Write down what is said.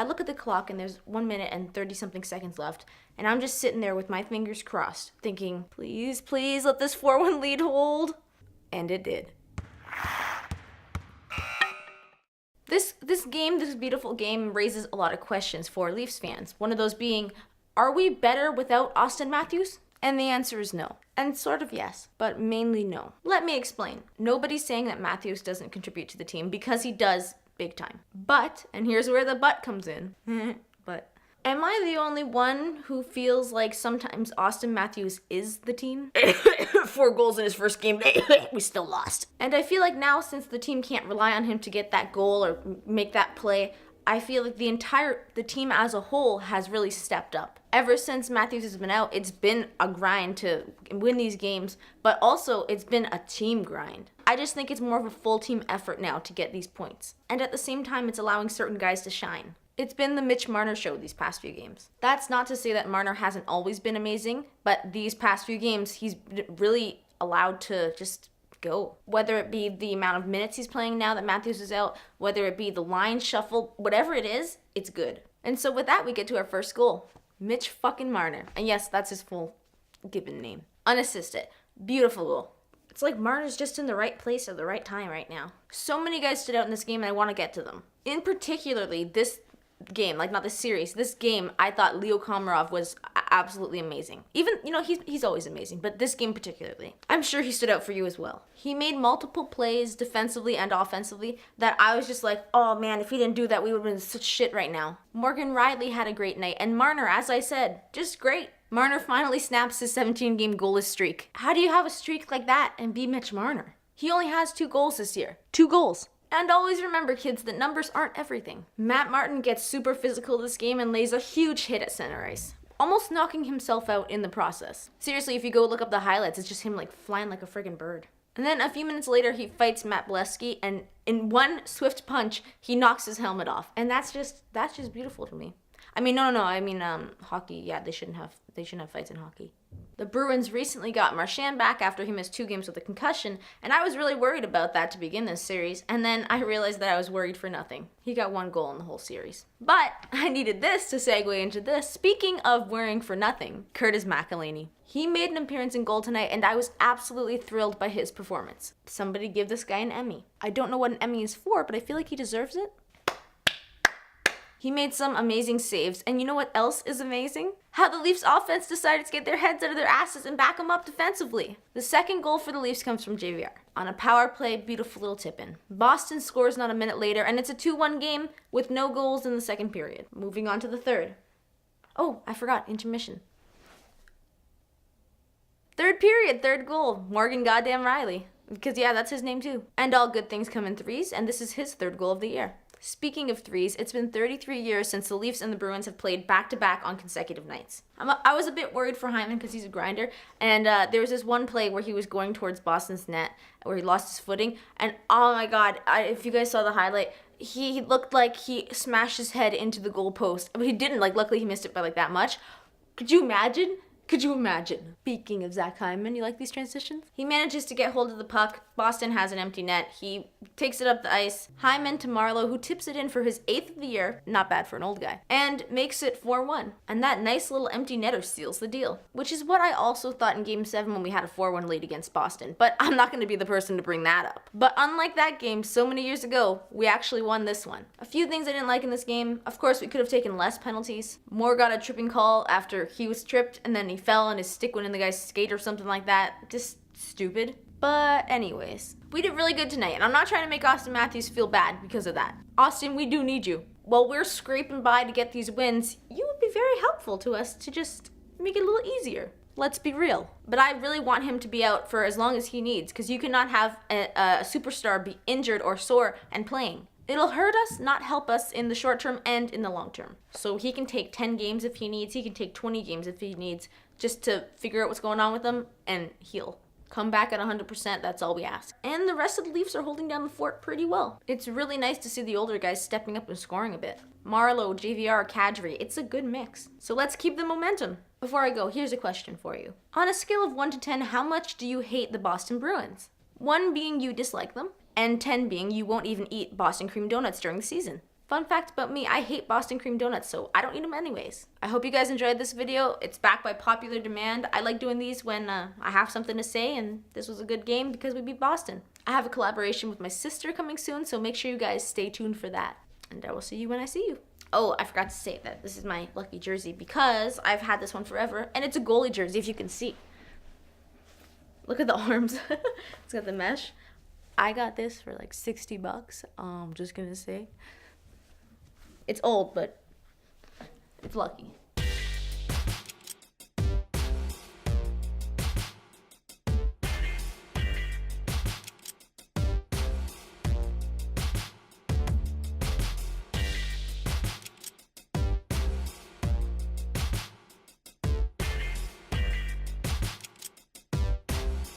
I look at the clock and there's 1 minute and 30 something seconds left, and I'm just sitting there with my fingers crossed, thinking, please, please let this 4-1 lead hold. And it did. This beautiful game raises a lot of questions for Leafs fans. One of those being, are we better without Austin Matthews? And the answer is no. And sort of yes, but mainly no. Let me explain. Nobody's saying that Matthews doesn't contribute to the team, because he does big time. But, and here's where the but comes in, but am I the only one who feels like sometimes Austin Matthews is the team? 4 goals in his first game, we still lost. And I feel like now, since the team can't rely on him to get that goal or make that play, I feel like the team as a whole has really stepped up. Ever since Matthews has been out, it's been a grind to win these games, but also it's been a team grind. I just think it's more of a full team effort now to get these points. And at the same time, it's allowing certain guys to shine. It's been the Mitch Marner show these past few games. That's not to say that Marner hasn't always been amazing, but these past few games, he's really allowed to just go. Whether it be the amount of minutes he's playing now that Matthews is out, whether it be the line shuffle, whatever it is, it's good. And so with that, we get to our first goal. Mitch fucking Marner. And yes, that's his full given name. Unassisted. Beautiful goal. It's like Marner's just in the right place at the right time right now. So many guys stood out in this game, and I want to get to them. In particularly, this game, like not the series, this game, I thought Leo Komarov was absolutely amazing. Even, he's always amazing, but this game particularly. I'm sure he stood out for you as well. He made multiple plays defensively and offensively that I was just like, oh man, if he didn't do that, we would have been such shit right now. Morgan Riley had a great night, and Marner, as I said, just great. Marner finally snaps his 17-game goalless streak. How do you have a streak like that and be Mitch Marner? He only has 2 goals this year. 2 goals. And always remember, kids, that numbers aren't everything. Matt Martin gets super physical this game and lays a huge hit at center ice, almost knocking himself out in the process. Seriously, if you go look up the highlights, it's just him like flying like a friggin' bird. And then a few minutes later, he fights Matt Bolesky, and in one swift punch, he knocks his helmet off. And that's just beautiful to me. I mean, no. I mean, hockey. Yeah, they shouldn't have fights in hockey. The Bruins recently got Marchand back after he missed 2 games with a concussion, and I was really worried about that to begin this series, and then I realized that I was worried for nothing. He got 1 goal in the whole series. But I needed this to segue into this. Speaking of worrying for nothing, Curtis McElhinney. He made an appearance in goal tonight, and I was absolutely thrilled by his performance. Somebody give this guy an Emmy. I don't know what an Emmy is for, but I feel like he deserves it. He made some amazing saves, and you know what else is amazing? How the Leafs offense decided to get their heads out of their asses and back them up defensively. The second goal for the Leafs comes from JVR. On a power play, beautiful little tip-in. Boston scores not a minute later, and it's a 2-1 game with no goals in the second period. Moving on to the third. Oh, I forgot, intermission. Third period, third goal, Morgan goddamn Riley. Because yeah, that's his name too. And all good things come in threes, and this is his 3rd goal of the year. Speaking of threes, it's been 33 years since the Leafs and the Bruins have played back-to-back on consecutive nights. I was a bit worried for Hyman because he's a grinder, and there was this one play where he was going towards Boston's net where he lost his footing, and oh my god, if you guys saw the highlight, he looked like he smashed his head into the goalpost. But he didn't, luckily he missed it by that much. Could you imagine? Could you imagine? Speaking of Zach Hyman, you like these transitions? He manages to get hold of the puck. Boston has an empty net. He takes it up the ice. Hyman to Marleau, who tips it in for his 8th of the year, not bad for an old guy, and makes it 4-1. And that nice little empty netter seals the deal, which is what I also thought in Game 7 when we had a 4-1 lead against Boston, but I'm not going to be the person to bring that up. But unlike that game so many years ago, we actually won this one. A few things I didn't like in this game. Of course, we could have taken less penalties. Moore got a tripping call after he was tripped, and then he fell and his stick went in the guy's skate or something like that. Just stupid. But anyways, we did really good tonight, and I'm not trying to make Austin Matthews feel bad because of that. Austin, we do need you. While we're scraping by to get these wins, you would be very helpful to us to just make it a little easier. Let's be real. But I really want him to be out for as long as he needs, because you cannot have a superstar be injured or sore and playing. It'll hurt us, not help us in the short term and in the long term. So he can take 10 games if he needs, he can take 20 games if he needs, just to figure out what's going on with him and heal. Come back at 100%, that's all we ask. And the rest of the Leafs are holding down the fort pretty well. It's really nice to see the older guys stepping up and scoring a bit. Marleau, JVR, Kadri, it's a good mix. So let's keep the momentum. Before I go, here's a question for you. On a scale of 1 to 10, how much do you hate the Boston Bruins? 1 being you dislike them, and 10 being you won't even eat Boston cream donuts during the season. Fun fact about me, I hate Boston cream donuts, so I don't eat them anyways. I hope you guys enjoyed this video. It's back by popular demand. I like doing these when I have something to say, and this was a good game because we beat Boston. I have a collaboration with my sister coming soon, so make sure you guys stay tuned for that. And I will see you when I see you. Oh, I forgot to say that this is my lucky jersey because I've had this one forever, and it's a goalie jersey if you can see. Look at the arms. It's got the mesh. I got this for like $60. I'm just gonna say. It's old, but it's lucky.